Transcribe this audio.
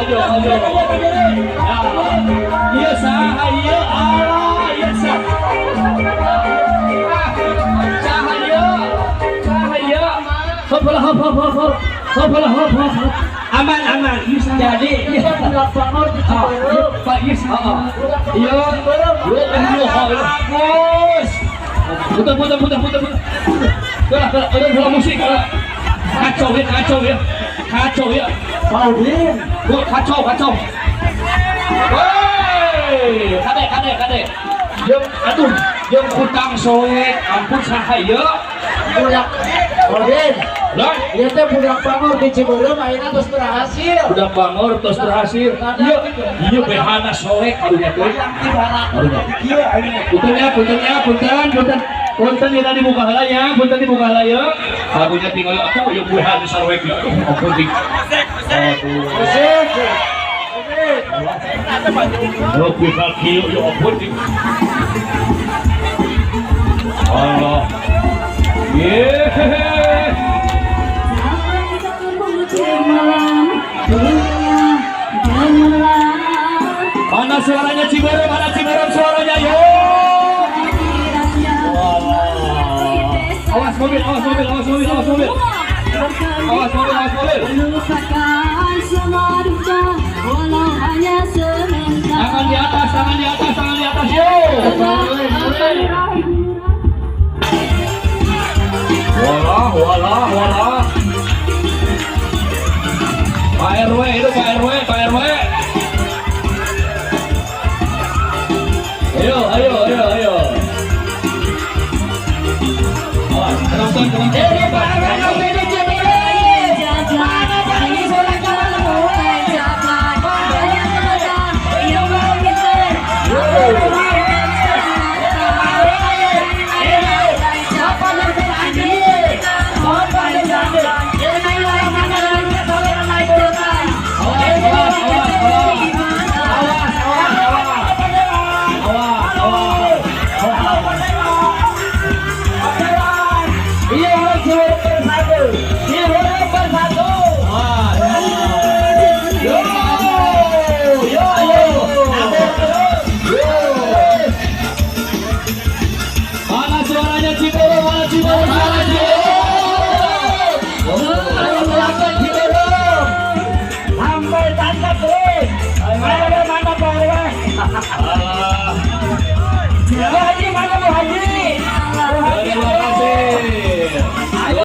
ayo. Iya saha iya Allah iya sah. Cahaya. Hop. Aman. Jadi Pak Yus. Iya. Bagus. Putar. Udah musik. Kacau ya. Paudin. Kacau. Hei, kade. Yang hutang soek, ampun sahaya. Budak Paudin. Lah, Dia teh budak bangor di Ciberem akhirnya terus berhasil. udah bangor terus berhasil. Iya behana soek karunya teh. Punten kita dibuka halanya, Karunya tinggal aku yang behana soek itu. Ampun ting. Aduh. Bisa kieu ya ampun ting. Allah. Yeah. Mana suaranya Ciberem, suaranya yo. Awas mobil. Tangan di atas yo. Walah. Pak RW. Ayo. Awas, penonton. Iya,